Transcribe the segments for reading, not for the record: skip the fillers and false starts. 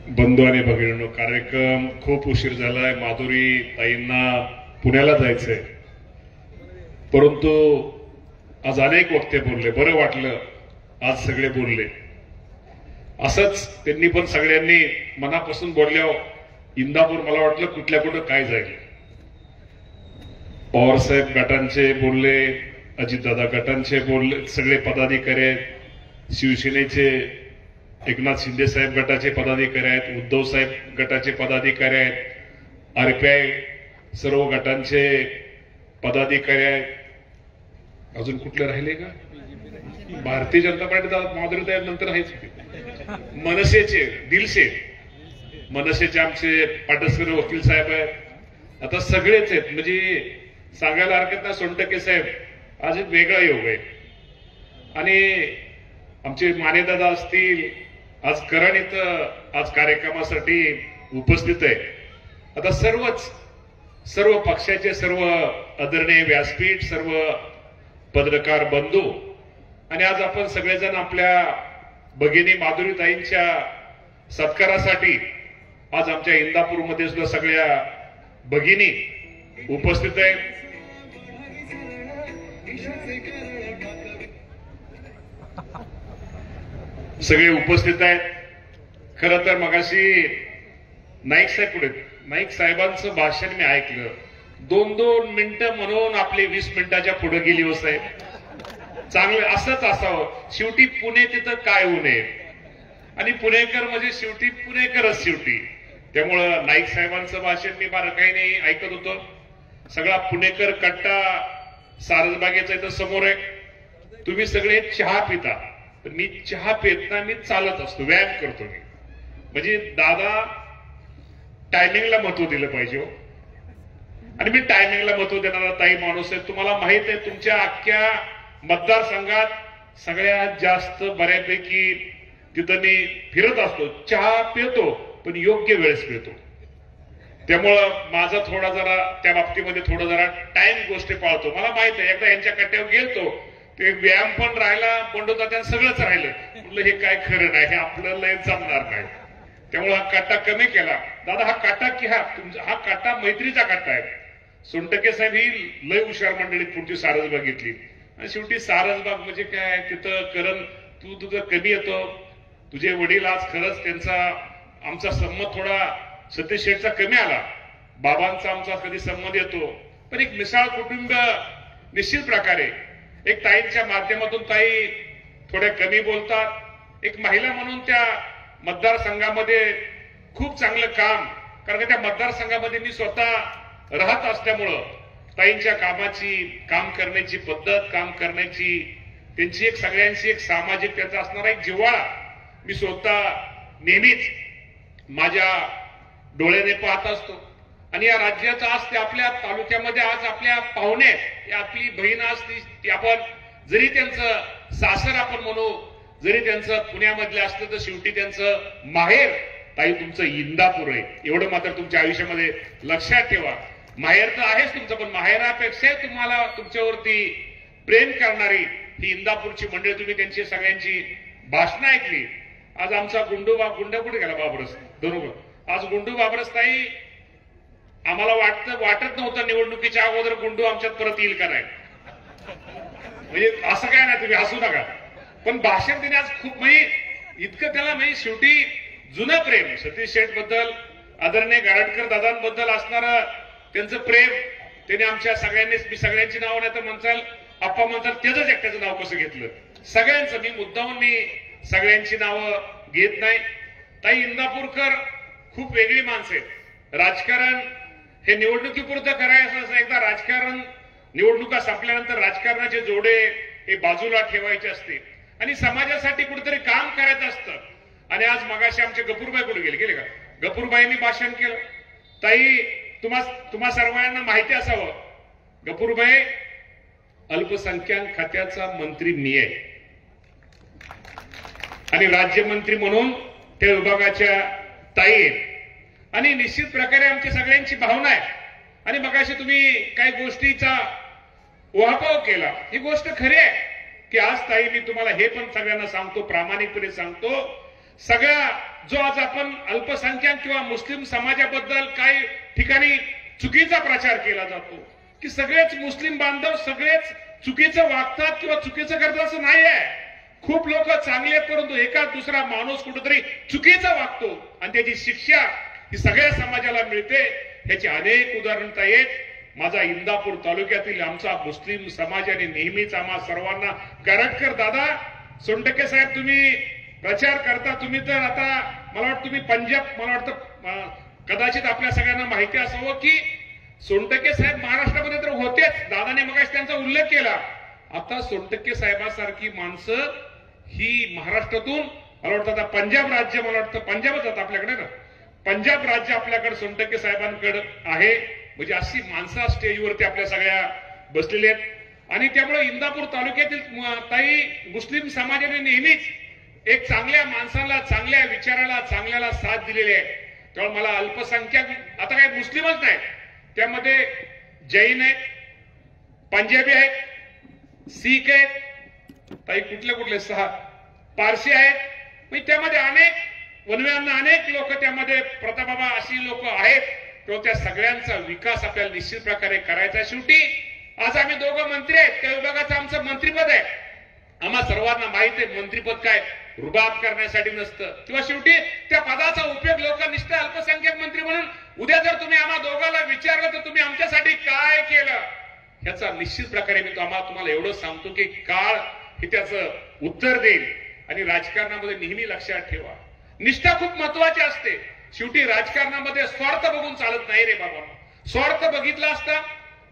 बंधू आणि भगिनींनो, कार्यक्रम खूप उशीर झालाय. माधुरी ताईंना पुण्याला जायचंय, परंतु आज अनेक वक्ते बोलले. बरं वाटलं आज सगळे बोलले. असंच त्यांनी पण सगळ्यांनी मनापासून बोलल्यावर इंदापूर मला वाटलं कुठल्या कुठं काय जाईल. पवार साहेब गटांचे बोलले, अजितदादा गटांचे बोलले, सगळे पदाधिकारी आहेत, शिवसेनेचे एकनाथ शिंदे साहेब गटाचे पदाधिकारी आहेत, उद्धव साहेब गटाचे पदाधिकारी आहेत, आरपीआय सर्व गटांचे पदाधिकारी आहेत. अजून कुठले राहिले का? भारतीय जनता पार्टी माधुरी साहेब नंतर आहेच. मनसेचे दिलसे, मनसेचे आमचे पाटसकर वकील साहेब आहेत. आता सगळेच आहेत, म्हणजे सांगायला हरकत नाही. सोनटके साहेब आज एक वेगळा योग आहे. आणि आमचे मानेदादा असतील, आज करण इथं आज कार्यक्रमासाठी उपस्थित आहे. आता सर्व पक्षाचे सर्व आदरणीय व्यासपीठ, सर्व पत्रकार बंधू, आणि आज आपण सगळेजण आपल्या भगिनी माधुरीताईंच्या सत्कारासाठी आज आमच्या इंदापूरमध्ये सुद्धा सगळ्या भगिनी उपस्थित आहेत. सगळे उपस्थित आहेत. खरं तर मगाशी नाईक साहेब पुढे, नाईक साहेबांचं भाषण मी ऐकलं. 2-2 मिनिटं म्हणून आपले 20 मिनिटाच्या पुढे गेली हो साहेब. चांगलं असंच असावं. शेवटी पुणे तिथं काय होऊ नये, आणि पुणेकर म्हणजे शेवटी पुणेकरच शेवटी. त्यामुळं नाईक साहेबांचं भाषण मी फार काही नाही ऐकत होतो. सगळा पुणेकर कट्टा सारसबागेचा इथं समोर आहे. तुम्ही सगळे चहा पिता, तर मी चहा पितना मी चालत असतो, व्यायाम करतो मी. म्हणजे दादा टायमिंगला महत्व दिलं पाहिजे, आणि मी टायमिंगला महत्व देणारा ताई माणूस आहे. तुम्हाला माहित आहे, तुमच्या अख्ख्या मतदारसंघात सगळ्यात जास्त बऱ्यापैकी तिथं मी फिरत असतो. चहा पितो, पण योग्य वेळेस पितो. त्यामुळं माझा थोडा जरा त्या बाबतीमध्ये थोडा जरा टाइम गोष्टी पाळतो. मला माहित आहे, एकदा यांच्या कट्ट्यावर गेलतो, ते व्यायाम पण राहिला, बंडोता सगळंच राहिलं. म्हटलं हे काय खरं नाही, हे आपल्याला जमणार नाही. त्यामुळे हा काटा कमी केला. दादा हा काटा की हा काटा मैत्रीचा काटा आहे. सोनटके साहेब ही लय हुशार मंडळीत पुढची सारसबाग घेतली, आणि शेवटी सारसबाग म्हणजे काय, तिथं करण तू तुझं कमी येतो. तुझे वडील आज खरंच त्यांचा आमचा संमत थोडा सतीश शेठचा कमी आला, बाबांचा आमचा कधी संमत येतो. पण एक मिसाळ कुटुंब निश्चित प्रकारे एक ताईंच्या माध्यमातून ताई थोड्या कमी बोलतात. एक महिला म्हणून त्या मतदारसंघामध्ये खूप चांगलं काम, कारण त्या मतदारसंघामध्ये मी स्वतः राहत असल्यामुळं ताईंच्या कामाची, काम करण्याची पद्धत, काम करण्याची त्यांची एक सगळ्यांची एक सामाजिक त्याचा असणारा एक जिव्हाळा मी स्वतः नेहमीच माझ्या डोळ्याने पाहत असतो. आणि या राज्याचं आज ते आपल्या तालुक्यामध्ये आज आपल्या पाहुणे, आपली बहीण असती, ती आपण जरी त्यांचं सासर आपण म्हणू, जरी त्यांचं पुण्यामधलं असलं, तर शेवटी त्यांचं माहेर ताई तुमचं इंदापूर आहे. एवढं मात्र तुमच्या आयुष्यामध्ये लक्षात ठेवा. माहेर तर आहेच तुमचं, पण माहेरापेक्षा तुम्हाला तुमच्यावरती प्रेम करणारी ही इंदापूरची मंडळी. तुम्ही त्यांची सगळ्यांची भाषणं ऐकली. आज आमचा गुंडा कुठे गेला? बाबरस बरोबर. आज गुंडू बाबरस ताई, आम्हाला वाटत नव्हतं निवडणुकीच्या अगोदर गुंडू आमच्यात परत येईल का नाही. म्हणजे असं काय नाही, तुम्ही हसू नका. पण भाषण तिने आज खूप म्हणजे इतकं त्याला म्हणजे शेवटी जुनं प्रेम सतीश शेठ बद्दल, आदरणीय गारटकर दादांबद्दल असणारं त्यांचं प्रेम त्याने आमच्या सगळ्यांनीच, मी सगळ्यांची नावं नाही तर म्हणचाल आप्पा म्हणताल त्याच एकट्याचं नाव कसं घेतलं, सगळ्यांचं. मी मुद्दाहून मी सगळ्यांची नावं घेत नाही. ताई इंदापूरकर खूप वेगळी माणसं आहेत. राजकारण हे निवडणुकीपुरतं करायचं, एकदा राजकारण निवडणुका संपल्यानंतर राजकारणाचे जोडे हे बाजूला ठेवायचे असते, आणि समाजासाठी कुठेतरी काम करायचं असतं. आणि आज मगाशी आमचे गफूरबाई कुठे गेले का? गफूरबाईंनी भाषण केलं. ताई तुम्हा सर्वांना माहिती असावं, गफूरबाई अल्पसंख्याक खात्याचा मंत्री मी आहे, आणि राज्यमंत्री म्हणून त्या विभागाच्या ताई आहेत. आणि निश्चित प्रकारे आमची सगळ्यांची भावना आहे. आणि मगाशी तुम्ही काही गोष्टीचा उहापोह केला, ही गोष्ट खरी आहे की आज ताई मी तुम्हाला हे पण सगळ्यांना सांगतो, प्रामाणिकपणे सांगतो, सगळ्या जो आज आपण अल्पसंख्याक किंवा मुस्लिम समाजाबद्दल काही ठिकाणी चुकीचा प्रचार केला जातो की सगळेच मुस्लिम बांधव सगळेच चुकीचं वागतात किंवा चुकीचं करतात असं नाही आहे. खूप लोक चांगले आहेत, परंतु एका दुसरा माणूस कुठेतरी चुकीचा वागतो आणि त्याची शिक्षा ही सगळ्या समाजाला मिळते. याची अनेक उदाहरणं आहेत. माझा इंदापूर तालुक्यातील आमचा मुस्लिम समाजाने नेहमीच आम्हा सर्वांना कराडकर दादा सोनटक्के साहेब तुम्ही प्रचार करता. तुम्ही तर आता मला वाटतं तुम्ही पंजाब मला वाटतं कदाचित आपल्या सगळ्यांना माहिती असावं की सोनटक्के साहेब महाराष्ट्रामध्ये तर होतेच. दादाने मग त्यांचा उल्लेख केला. आता सोनटक्के साहेबांसारखी माणसं ही महाराष्ट्रातून मला वाटतं आता पंजाब राज्य मला वाटतं पंजाबच आता आपल्याकडे ना पंजाब राज्य आपल्याकडे सोनटक्के साहेबांकडे आहे. म्हणजे अशी माणसं स्टेजवरती आपल्या सगळ्या बसलेले आहेत. आणि त्यामुळे इंदापूर तालुक्यातील ताई मुस्लिम समाजाने नेहमीच एक चांगल्या माणसाला चांगल्या विचाराला चांगल्याला साथ दिलेली आहे. त्यामुळे मला अल्पसंख्याक आता काही मुस्लिमच नाही, त्यामध्ये जैन आहेत, पंजाबी आहेत, सीख आहेत, ताई कुठले 6 पारसी आहेत. म्हणजे त्यामध्ये अनेक वनव्यांना अनेक लोक त्यामध्ये प्रतापबाबा अशी लोक आहेत. तो त्या सगळ्यांचा विकास आपल्याला निश्चित प्रकारे करायचा. शेवटी आज आम्ही दोघं मंत्री आहेत, त्या विभागाचं आमचं मंत्रिपद आहे. आम्हा सर्वांना माहिती आहे मंत्रिपद काय रुबाब करण्यासाठी नसतं किंवा शेवटी त्या पदाचा उपयोग लोक निष्ठ अल्पसंख्याक मंत्री म्हणून उद्या जर तुम्ही आम्हा दोघांना विचारलं तर तुम्ही आमच्यासाठी काय केलं याचा निश्चित प्रकारे मी तुम्हाला एवढंच सांगतो की काळ हे त्याचं उत्तर देईल. आणि राजकारणामध्ये नेहमी लक्षात ठेवा निष्ठा खूप महत्वाची असते. शेवटी राजकारणामध्ये स्वार्थ बघून चालत नाही रे बाबा. स्वार्थ बघितला असता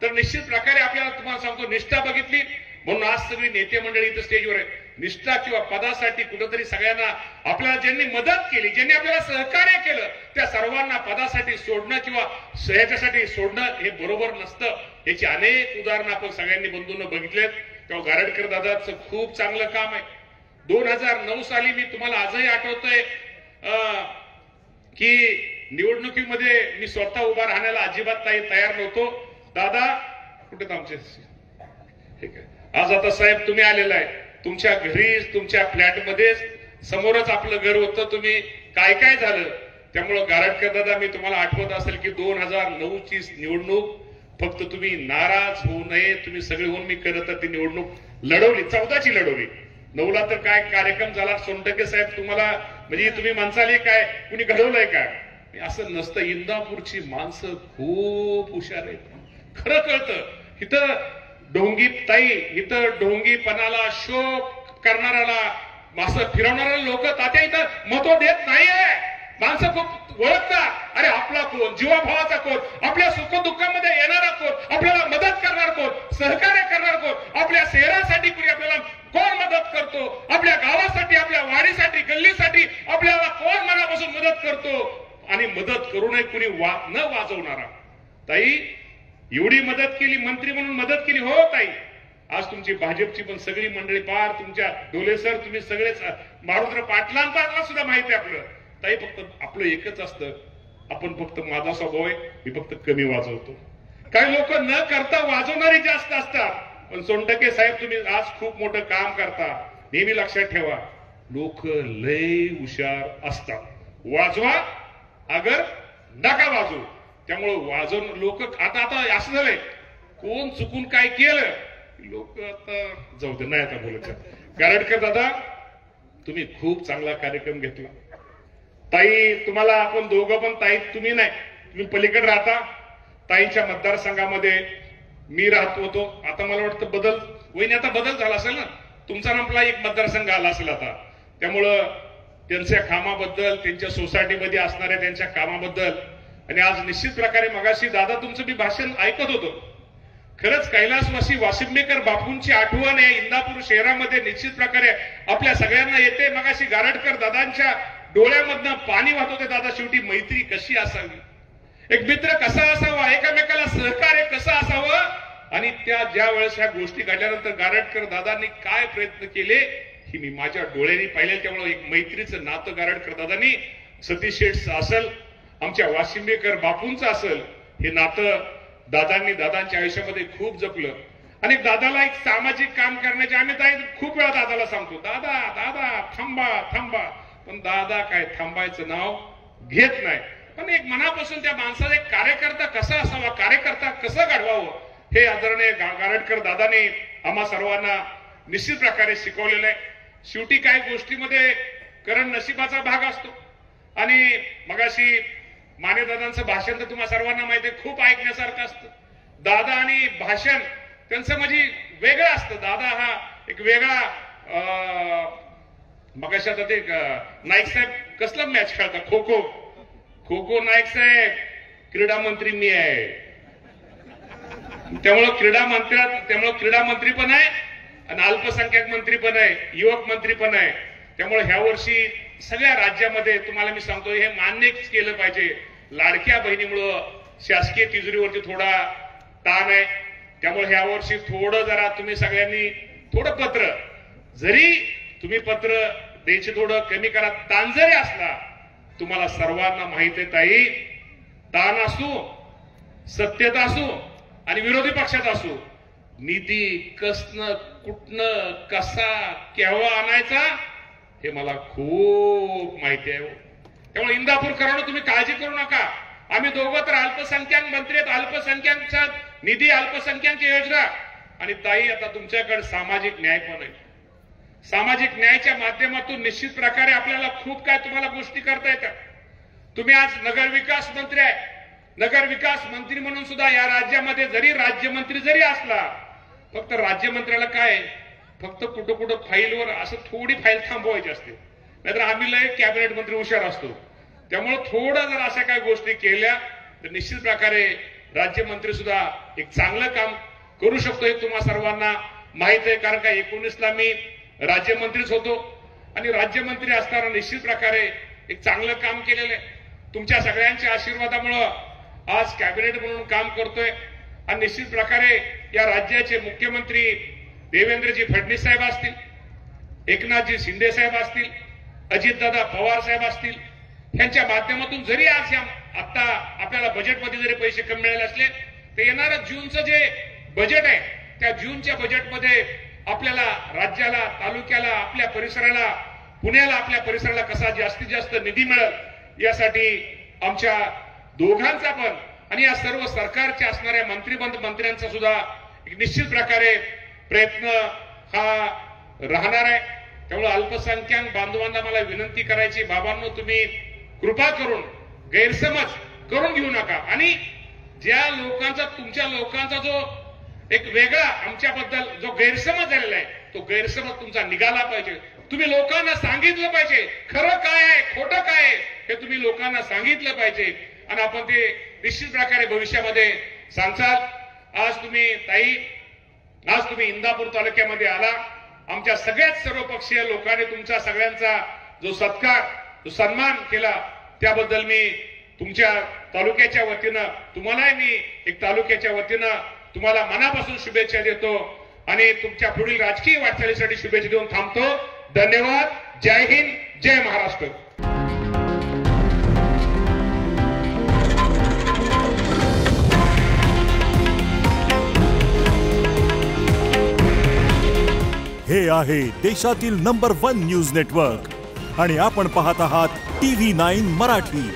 तर निश्चित प्रकारे आपल्याला तुम्हाला सांगतो निष्ठा बघितली म्हणून आज सगळी नेते मंडळी इथं स्टेजवर आहे. निष्ठा किंवा पदासाठी कुठेतरी सगळ्यांना आपल्याला ज्यांनी मदत केली ज्यांनी आपल्याला सहकार्य केलं त्या सर्वांना पदासाठी सोडणं किंवा ह्याच्यासाठी सोडणं हे बरोबर नसतं. याची अनेक उदाहरणं आपण सगळ्यांनी बंधूंना बघितलेत. तेव्हा गारडकर दादाचं खूप चांगलं काम आहे. 2009 साली मी तुम्हाला आजही आठवतोय की निवडणुकीमध्ये मी स्वतः उभा राहण्याला अजिबात तयार नव्हतो. दादा कुठे आमचे ठीक आहे. आज आता साहेब तुम्ही आलेला आहे तुमच्या घरी तुमच्या फ्लॅटमध्ये समोरच आपलं घर होतं. तुम्ही काय काय झालं त्यामुळं गारडकर दादा मी तुम्हाला आठवत असेल की 2009 ची निवडणूक फक्त तुम्ही नाराज होऊ नये तुम्ही सगळे होऊन मी करत ती निवडणूक लढवली 14ची लढवली. 9ला तर काय कार्यक्रम झाला. सोनटक्के साहेब तुम्हाला म्हणजे तुम्ही माणसाले काय कुणी घडवलंय काय असं नसतं. इंदापूरची माणसं खूप हुशार आहेत. खरं कळतं इथं ढोंगी ताई इथं ढोंगीपणाला शोक करणाऱ्याला असं फिरवणाऱ्या लोक तात्या इथं महत्व देत नाहीये. माणसं खूप ओळखतात अरे आपला कोण जीवाभावाचा कोण आपल्या सुखदुःखामध्ये येणारा कोण आपल्याला मदत करणार कोण सहकार्य करणार कोण आपल्या शहरासाठी कुणी आपल्याला कोण मदत करतो आपल्या गावासाठी आपल्या वाडीसाठी गल्लीसाठी आपल्याला कोण मनापासून मदत करतो आणि मदत करू नये कुणी न वाजवणारा. ताई एवढी मदत केली मंत्री म्हणून मदत केली हो ताई. आज तुमची भाजपची पण सगळी मंडळी पार तुमच्या डोले सर तुम्ही सगळेच मारुद्र पाटलांचा सुद्धा माहिती आहे आपलं. ताई फक्त आपलं एकच असतं आपण फक्त माझा स्वभाव आहे मी फक्त कमी वाजवतो. काही लोक न करता वाजवणारी जास्त असतात. पण सोनटक्के साहेब तुम्ही आज खूप मोठं काम करता. नेहमी लक्षात ठेवा लोक लय हुशार असतात. वाजवा अगर नका वाजवू. त्यामुळे वाजवून लोक आता असं झालंय कोण चुकून काय केलं लोक आता जाऊ दे नाही आता बोलत. गारडकर दादा तुम्ही खूप चांगला कार्यक्रम घेतला. ताई तुम्हाला आपण दोघं पण ताई तुम्ही नाही तुम्ही पलीकडे राहता. ताईंच्या मतदारसंघामध्ये मी राहत होतो. आता मला वाटतं बदल वहिनी आता बदल झाला असेल ना तुमचा नामला एक मतदारसंघ आला असेल आता. त्यामुळं त्यांच्या कामाबद्दल त्यांच्या सोसायटीमध्ये असणाऱ्या त्यांच्या कामाबद्दल आणि आज निश्चित प्रकारे मगाशी दादा तुमचं मी भाषण ऐकत होतो. खरंच कैलासवासी वासिंबेकर बापूंची आठवण आहे इंदापूर शहरामध्ये निश्चित प्रकारे आपल्या सगळ्यांना येते. मगाशी गारडकर दादांच्या डोळ्यामधनं पाणी वाहत होते. दादा शेवटी मैत्री कशी असावी एक मित्र कसा असावा एकामेकाला सहकार्य कसं असावं आणि त्या ज्या वेळेस ह्या गोष्टी घडल्यानंतर गारडकर दादांनी काय प्रयत्न केले ही मी माझ्या डोळ्यांनी पाहिले. त्यामुळे एक मैत्रीचं नातं गारडकर दादांनी सतीश शेठ असेल आमच्या वासिंबेकर बापूंचं असेल हे नातं दादांनी दादांच्या आयुष्यामध्ये खूप जपलं. आणि दादाला एक सामाजिक काम करण्याचे आम्ही खूप वेळा दादाला सांगतो दादा दादा थांबा थांबा पण दादा काय थांबायचं नाव घेत नाही. पण एक मनापासून त्या माणसाचा एक कार्यकर्ता कसा असावा, कार्यकर्ता कसं घडवावं, हे आदरणीय गारटकर दादाने आम्हा सर्वांना निश्चित प्रकारे शिकवलेलं आहे. शेवटी काही गोष्टीमध्ये करण नशिबाचा भाग असतो. आणि मगाशी माने दादांचं भाषण तर तुम्हा सर्वांना माहिती आहे, खूप ऐकण्यासारखं असतं. दादा आणि भाषण त्यांचं म्हणजे वेगळं असतं. दादा हा एक वेगळा मगाशी आता ते नाईक साहेब कसलं मॅच खेळतात, खो खो. खो खो नाईक साहेब क्रीडा मंत्री मी आहे, त्यामुळं क्रीडा मंत्री पण आहे आणि अल्पसंख्याक मंत्री पण आहे, युवक मंत्री पण आहे. त्यामुळे ह्या वर्षी सगळ्या राज्यामध्ये तुम्हाला मी सांगतो हे मान्यच केलं पाहिजे, लाडक्या बहिणीमुळं शासकीय तिजोरीवरती थोडा ताण आहे. त्यामुळे ह्या वर्षी थोडं जरा तुम्ही सगळ्यांनी थोडं पत्र, जरी तुम्ही पत्र द्यायचे थोडं कमी करा. ताण जरी असला, तुम्हाला सर्वांना माहित आहे ताई, ताण असू, सत्यता असू आणि विरोधी पक्षात असू, निधी कसनं कुठनं कसा केव्हा आणायचा हे मला खूप माहिती आहे. त्यामुळे इंदापूरकरांनो तुम्ही काळजी करू नका. आम्ही दोघं तर अल्पसंख्याक मंत्री आहेत, अल्पसंख्याकचा निधी, अल्पसंख्याक योजना. आणि ताई आता तुमच्याकडे सामाजिक न्याय पण आहे. सामाजिक न्यायाच्या माध्यमातून निश्चित प्रकारे आपल्याला खूप काय तुम्हाला गोष्टी करता येतात. तुम्ही आज नगर विकास मंत्री आहे. नगर विकास मंत्री म्हणून सुद्धा या राज्यामध्ये जरी राज्यमंत्री जरी असला, फक्त राज्यमंत्र्याला काय फक्त कुठं कुठं फाईलवर असं थोडी फाईल थांबवायची असते, नाहीतर आम्ही लय कॅबिनेट मंत्री हुशार असतो. त्यामुळे थोडं जर अशा काही गोष्टी केल्या तर निश्चित प्रकारे राज्यमंत्री सुद्धा एक चांगलं काम करू शकतो, हे तुम्हा सर्वांना माहित आहे. कारण का 19ला मी राज्यमंत्रीच होतो आणि राज्यमंत्री असताना निश्चित प्रकारे एक चांगलं काम केलेलं आहे. तुमच्या सगळ्यांच्या आशीर्वादामुळं आज कॅबिनेट म्हणून काम करतोय. आणि निश्चित प्रकारे या राज्याचे मुख्यमंत्री देवेंद्रजी फडणवीस साहेब असतील, एकनाथजी शिंदे साहेब असतील, अजितदादा पवार साहेब असतील, यांच्या माध्यमातून जरी आज आता आपल्याला बजेटमध्ये जरी पैसे कमी मिळाले असले, तर येणारं जूनचं जे बजेट आहे त्या जूनच्या बजेटमध्ये आपल्याला राज्याला, तालुक्याला, आपल्या परिसराला, पुण्याला, आपल्या परिसराला कसा जास्तीत जास्त निधी मिळेल यासाठी आमच्या दोघांचा पण आणि या सर्व सरकारच्या असणाऱ्या मंत्र्यांचा सुद्धा एक निश्चित प्रकारे प्रयत्न हा राहणार आहे. त्यामुळे अल्पसंख्याक बांधवांना मला विनंती करायची, बाबांनो तुम्ही कृपा करून गैरसमज करून घेऊ नका. आणि ज्या लोकांचा, तुमच्या लोकांचा जो एक वेगळा आमच्याबद्दल जो गैरसमज झालेला आहे, तो गैरसमज तुमचा निघाला पाहिजे. तुम्ही लोकांना सांगितलं पाहिजे खरं काय आहे, खोटं काय आहे हे तुम्ही लोकांना सांगितलं पाहिजे आणि आपण ते निश्चित प्रकारे भविष्यामध्ये सांगचाल. आज तुम्ही ताई, आज तुम्ही इंदापूर तालुक्यामध्ये आला, आमच्या सगळ्याच सर्वपक्षीय लोकांनी तुमचा सगळ्यांचा जो सत्कार, जो सन्मान केला, त्याबद्दल मी तुमच्या तालुक्याच्या वतीनं, तुम्हालाही मी एक तालुक्याच्या वतीनं तुम्हाला मनापासून शुभेच्छा देतो आणि तुमच्या पुढील राजकीय वाटचालीसाठी शुभेच्छा देऊन थांबतो. धन्यवाद. जय हिंद, जय महाराष्ट्र. हे आहे देशातील नंबर 1 न्यूज नेटवर्क आणि आपण पाहत आहात TV9 मराठी.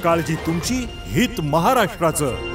काळजी तुमची, हित महाराष्ट्राचं.